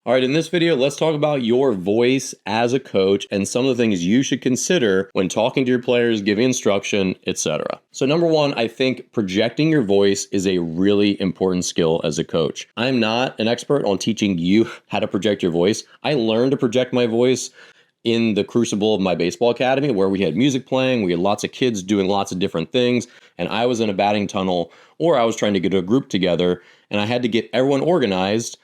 All right, in this video, let's talk about your voice as a coach and some of the things you should consider when talking to your players, giving instruction, etc. So number one, I think projecting your voice is a really important skill as a coach. I'm not an expert on teaching you how to project your voice. I learned to project my voice in the crucible of my baseball academy, where we had music playing, we had lots of kids doing lots of different things, and I was in a batting tunnel, or I was trying to get a group together, and I had to get everyone organized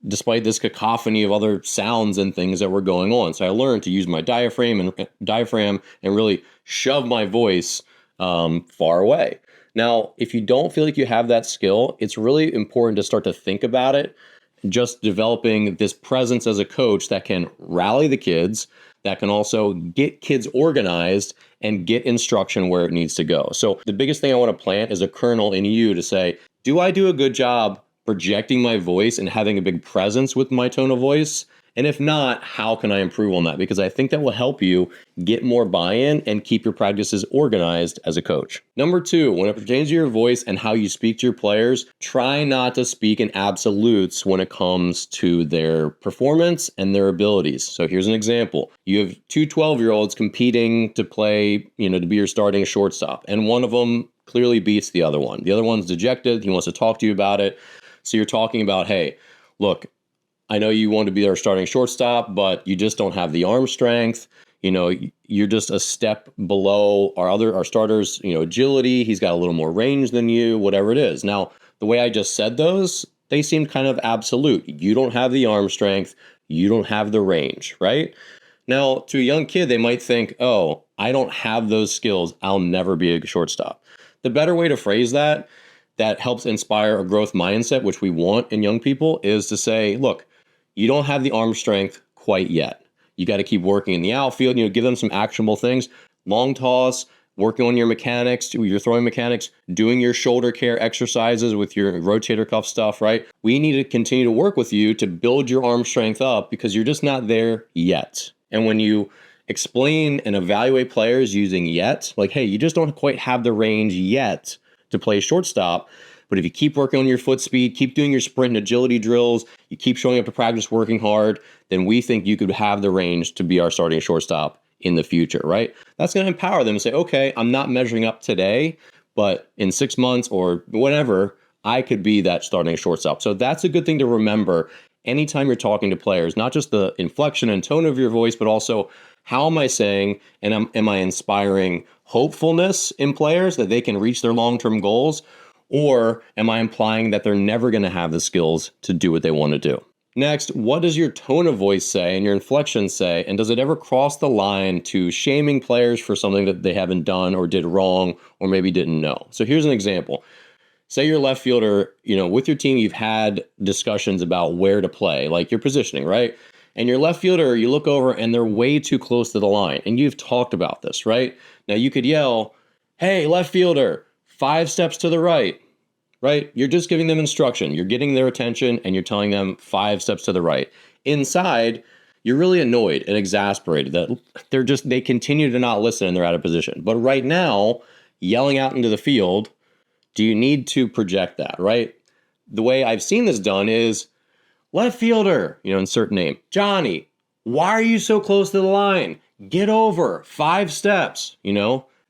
despite this cacophony of other sounds and things that were going on. So I learned to use my diaphragm and really shove my voice far away. Now, if you don't feel like you have that skill, it's really important to start to think about it, just developing this presence as a coach that can rally the kids, that can also get kids organized and get instruction where it needs to go. So the biggest thing I want to plant is a kernel in you to say, do I do a good job projecting my voice and having a big presence with my tone of voice? And if not, how can I improve on that? Because I think that will help you get more buy-in and keep your practices organized as a coach. Number two, when it pertains to your voice and how you speak to your players, try not to speak in absolutes when it comes to their performance and their abilities. So here's an example. You have two 12-year-olds competing to play, to be your starting shortstop, and one of them clearly beats the other one. The other one's dejected. He wants to talk to you about it. So you're talking about, hey, look, I know you want to be our starting shortstop, but you just don't have the arm strength. You're just a step below our starters, agility. He's got a little more range than you, whatever it is. Now, the way I just said those, they seem kind of absolute. You don't have the arm strength. You don't have the range, right? Now, to a young kid, they might think, oh, I don't have those skills. I'll never be a shortstop. The better way to phrase that helps inspire a growth mindset, which we want in young people, is to say, look, you don't have the arm strength quite yet. You got to keep working in the outfield, give them some actionable things, long toss, working on your mechanics, your throwing mechanics, doing your shoulder care exercises with your rotator cuff stuff, right? We need to continue to work with you to build your arm strength up because you're just not there yet. And when you explain and evaluate players using yet, like, hey, you just don't quite have the range yet to play shortstop. But if you keep working on your foot speed, keep doing your sprint and agility drills, you keep showing up to practice working hard, then we think you could have the range to be our starting shortstop in the future, right? That's going to empower them to say, okay, I'm not measuring up today, but in 6 months or whatever, I could be that starting shortstop. So that's a good thing to remember anytime you're talking to players, not just the inflection and tone of your voice, but also how am I saying, and am I inspiring hopefulness in players that they can reach their long-term goals? Or am I implying that they're never going to have the skills to do what they want to do? Next, what does your tone of voice say and your inflection say? And does it ever cross the line to shaming players for something that they haven't done or did wrong or maybe didn't know? So here's an example. Say you're a left fielder, with your team, you've had discussions about where to play, like your positioning, right? And your left fielder, you look over and they're way too close to the line. And you've talked about this, right? Now you could yell, hey, left fielder, 5 steps to the right, right? You're just giving them instruction. You're getting their attention and you're telling them 5 steps to the right. Inside, you're really annoyed and exasperated that they continue to not listen and they're out of position. But right now, yelling out into the field, do you need to project that, right? The way I've seen this done is, left fielder, insert name, Johnny, why are you so close to the line? Get over 5 steps,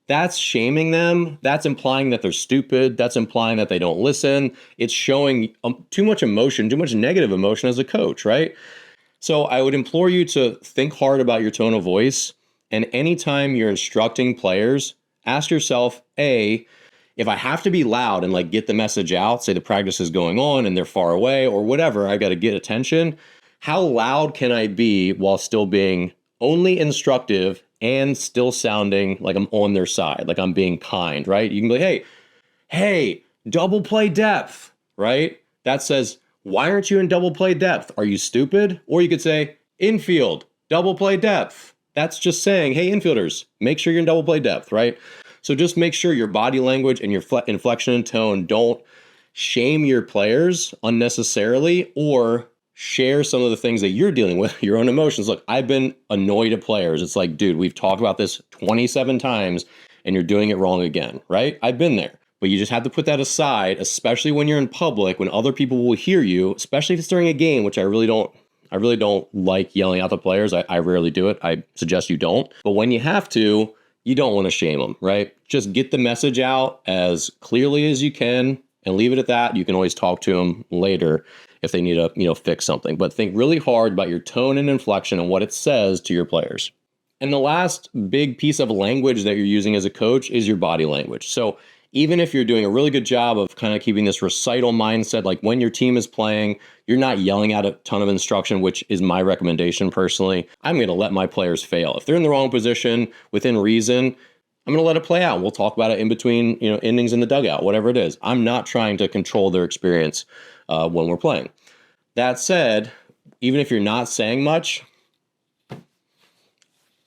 That's shaming them. That's implying that they're stupid. That's implying that they don't listen. It's showing too much emotion, too much negative emotion as a coach, right? So I would implore you to think hard about your tone of voice. And anytime you're instructing players, ask yourself, A, if I have to be loud and get the message out, say the practice is going on and they're far away or whatever, I got to get attention. How loud can I be while still being only instructive and still sounding like I'm on their side, like I'm being kind, right? You can be like, hey, double play depth, right? That says, why aren't you in double play depth? Are you stupid? Or you could say, infield, double play depth. That's just saying, hey, infielders, make sure you're in double play depth, right? So just make sure your body language and your inflection and tone don't shame your players unnecessarily or share some of the things that you're dealing with, your own emotions. Look, I've been annoyed at players. It's like, dude, we've talked about this 27 times and you're doing it wrong again, right? I've been there. But you just have to put that aside, especially when you're in public, when other people will hear you, especially if it's during a game, which I really don't I really don't like yelling out the players. I rarely do it. I suggest you don't. But when you have to, you don't want to shame them, right? Just get the message out as clearly as you can and leave it at that. You can always talk to them later if they need to, fix something. But think really hard about your tone and inflection and what it says to your players. And the last big piece of language that you're using as a coach is your body language. So even if you're doing a really good job of kind of keeping this recital mindset, like when your team is playing, you're not yelling out a ton of instruction, which is my recommendation personally. I'm going to let my players fail. If they're in the wrong position within reason, I'm going to let it play out. We'll talk about it in between, innings in the dugout, whatever it is. I'm not trying to control their experience when we're playing. That said, even if you're not saying much,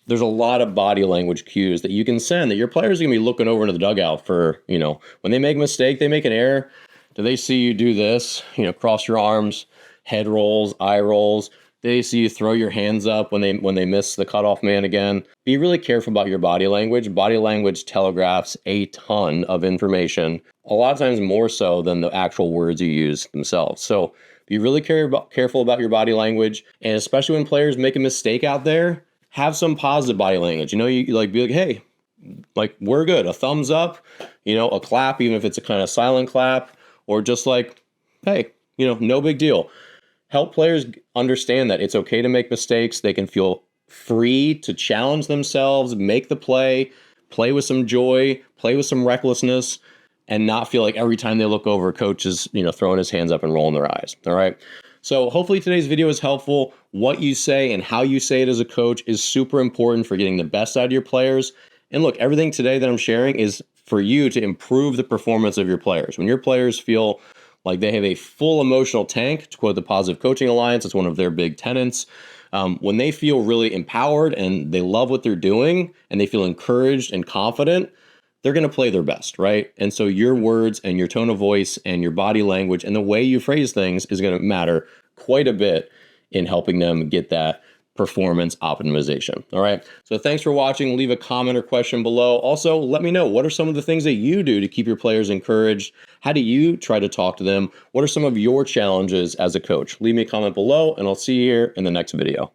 there's a lot of body language cues that you can send that your players are going to be looking over into the dugout for, when they make a mistake, they make an error. Do they see you do this, cross your arms, head rolls, eye rolls? Do they see you throw your hands up when they miss the cutoff man again? Be really careful about your body language. Body language telegraphs a ton of information, a lot of times more so than the actual words you use themselves. So be really careful about your body language, and especially when players make a mistake out there, have some positive body language. You be like, hey, like, we're good. A thumbs up, a clap, even if it's a kind of silent clap, or just like, hey, no big deal. Help players understand that it's okay to make mistakes. They can feel free to challenge themselves, make the play with some joy, play with some recklessness, and not feel like every time they look over, coach is, throwing his hands up and rolling their eyes. All right. So hopefully today's video is helpful. What you say and how you say it as a coach is super important for getting the best out of your players. And look, everything today that I'm sharing is for you to improve the performance of your players. When your players feel like they have a full emotional tank, to quote the Positive Coaching Alliance, it's one of their big tenets. When they feel really empowered and they love what they're doing and they feel encouraged and confident, they're going to play their best, right? And so your words and your tone of voice and your body language and the way you phrase things is going to matter quite a bit in helping them get that performance optimization. All right. So thanks for watching. Leave a comment or question below. Also, let me know, what are some of the things that you do to keep your players encouraged? How do you try to talk to them? What are some of your challenges as a coach? Leave me a comment below, and I'll see you here in the next video.